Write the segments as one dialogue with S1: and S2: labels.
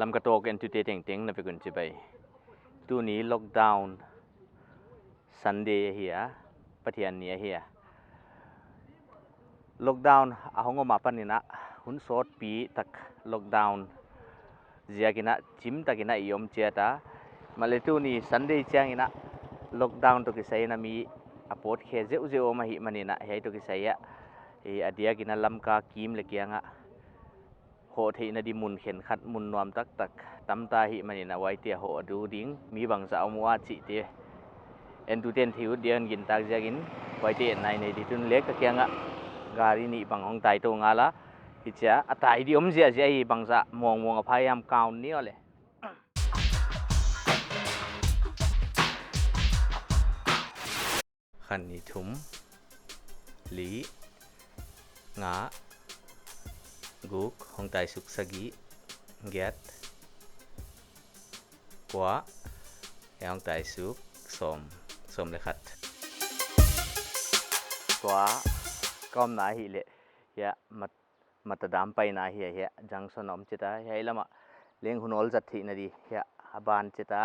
S1: ลำกระโตกเอ็นตุเตเต็งเต็งนะไปกุนจิไปตัวนี้ล็อกดาวน์ซันเดย์เฮียปะเทียนเนียเฮียล็อกดาวน์อาหงมาปันนี่นะหุ่นโซดปีตักล็อกดาวน์เจียกินะจิมตักินะยอมเจียตามาเลตัวนี้ซันเดย์เจียกินะล็อกดาวน์ตัวกิไซนะมีอปอดเคเจอุเจโอมาหิมันนี่นะเฮียตัวกิไซยะอดียกินะลำกากิมเล็กยังอ่ะโหที่นาดีมุนเข็นขัดมุนนวมตักตำตาหิมันนะไว้เตียโหดูดิ้งมีบางสาวมัวจิเตียเอ็นตูเตนทิวเดียนกินตักจะกินไว้เตียในดิทุนเล็กตะเกียงอ่ะการีนี่บางห้องไตโตงาละฮิจ้าอัตายดิอมเสียเสียบางสะมองพยายามกาวนี่เลยขันนิทุมลีงากุกห้องไตสุกสกีเกตกว่าห้องไตสุกสมเลขัดกว่าก็มนาฮิเลเฮียมัตดามไปนาเฮียจังสนอมจิตาเฮียละมาเลี้ยงหุ่นอลจัดที่นาดีเฮียบานจิตา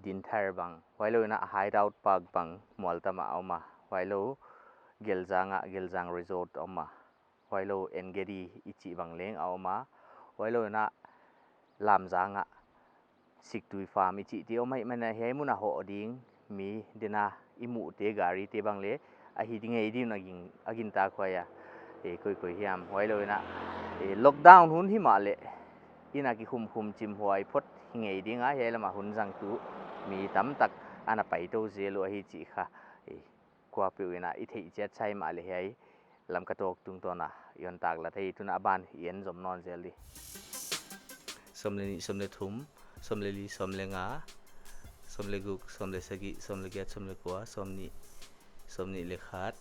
S1: ดินทาร์บังไว้เลยนะไฮดาวต์ปากบังมอลตามาเอามาไว้เลยเกลจังรีสอร์ทเอามาไว้เลยเอ็นเกดีอิจิบังเลี้ยงเอามาไว้เลยนะลามจังสิกตุยฟาร์มอิจิที่เอาไม่มันเฮียมุนะหัวดิ้งมีเดน่าอิมูเตการีเตบังเลอาฮิดิ้งไอดิ้งอากินตาควายคุยเฮียมไว้เลยนะล็อกดาวน์หุ่นที่มาเลยอินากิคุมจิมหวยพดหิงไอดิ้งเฮียละมาหุ่นจังตุมีตั้มตักอันไปโตเจโลฮิจิค่ะกว่าเปลี่ยนอิทธิเจ็ดใช้มาเลยเฮียลำกระโตกตุงตัวน่ะย้อนตากละที่ทุนอาบานเย็นสมนอนเจลีสมเลทุ่มสมเลลีสมเลงาสมเลกุกสมเลสกิสมเลเกตสมเลกัวสมนิเลขาด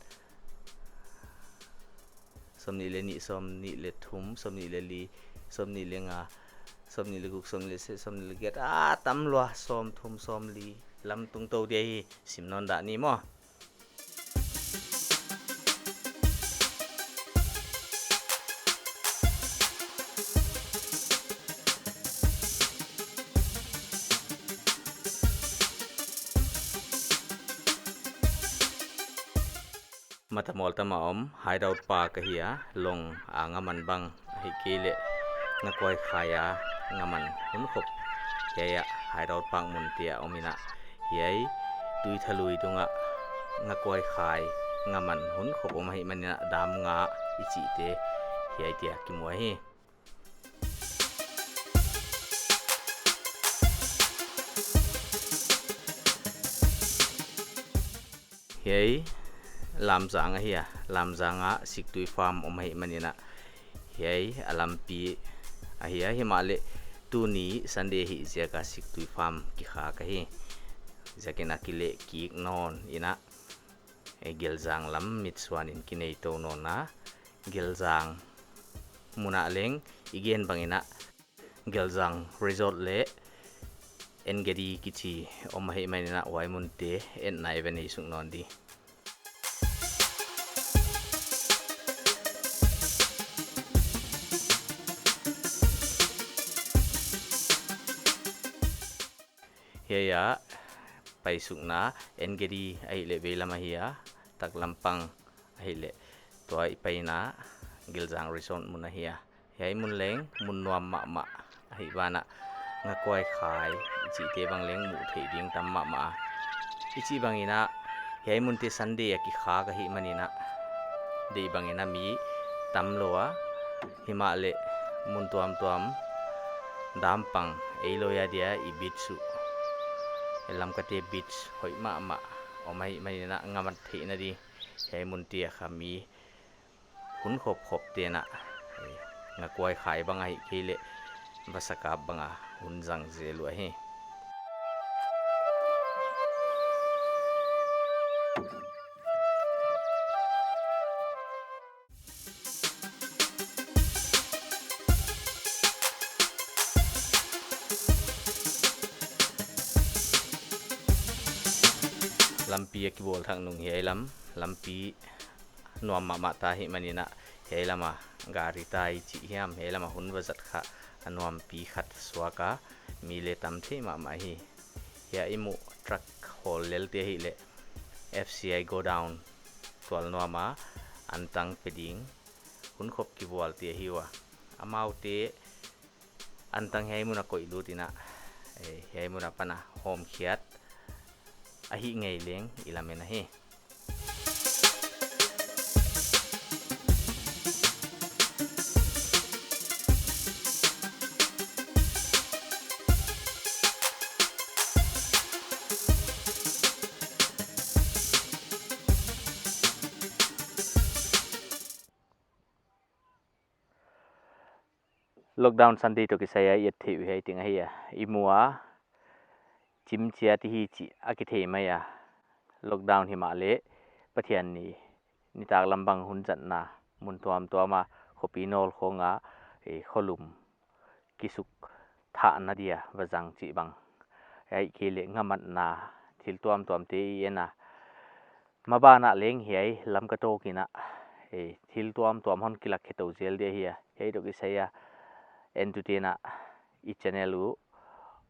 S1: สมนิเลนิสมนิเลทุ่มสมนิเลลีสมนิเลงาสมนิเลกุกสมนิเลเสสมนิเลเกตตำลัวสมทุ่มสมลีลำตุงโตเดียสิมนอนดานี่มั้งมาตมอลตมาอมไฮดาวปากเฮียลงงามันบังให้กิเลงกวยขายงามันหุ่นขบเฮียไฮดาวปังมุนเตียอมินะเฮียตุยทะลุยตรงงกวยขายงามันหุ่นขบอมให้มันนะดามงาอิจิเตเฮียเตียกิมวยเฮียลำจังเฮียลำจังสิกตุยฟาร์มอมให้มันนะเฮียลำปีเฮียมาเลตัวนี้สันเดย์เสียกับสิกตุยฟาร์มกิขากะเฮียจะกินนักเล่กิกนอนอินะเกลจังลำมิดสวานินกินไอโตนอนนะเกลจังมุนาเลงอีเกนบังอินะเกลจังรีสอร์ทเล่เอ็นเกดีกิชีอมให้มันนะไว้มุนเตเอ็นไนเวนให้สุกนอนดีเฮียไปสุกนะเอ็นเกดีไอเล่เวลามาเฮียตักลำปังไอเล่ตัวไปนะกิลจังรีสอร์ทมุนเฮียเฮียมุนเล้งมุนนวมมะไอวานะงกวยขายจีเตบังเล้งหมูเทดิ้งตำมะอิจิบังอินะเฮียมุนเตสันเดียกิขากะฮิมันอินะเดบังอินะมีตำลัวหิมะเล่มุนตัวมดามปังเอโลยาเดียอิบิดสุลำกะเตบิชหอยมะออกไม่นะงามันเทนะดีใช้มุนเตียค่ะมีหุ่นขบเตียนะงากวยขายบางไอ้กิเลภาษากาบางหุ่นจังเจลวยลำปีกิบอลทางนุ่งเฮียลำปีนวมมะตาหิมันนะเฮียลำการิตายจิเฮียมเฮียลำหุ่นวัจัดขะ anuam pi khat swaka mi le tam the ma hi ya imu truck hol lel te hi le FCI go down twal nuama antang peding hun khop ki wal te hi wa amau te antang hei muna koi lu tina hei muna pana home khiat ahi ngei leng ilamena hi lockdown Sunday to kisaya yet the wi ting hiya imua chim chia ti hi chi akithe maya lockdown hi ma le pathian ni tak lambang hun chat na mun tuam tuama khopinol khonga kholum kisuk tha na dia wajang chi bang ai ke le ngamat na thil tuam tuam te ena mabana leng hiai lam ka to kina thil tuam tuam hon kilak kheto zel de hiya hei to kisaya entutena I channel u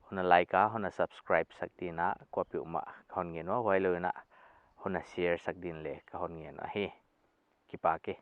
S1: hona like hona subscribe saktina copy uma khon ngeno wailo na hona share sakdin le ka hon ngeno hi ki pa ke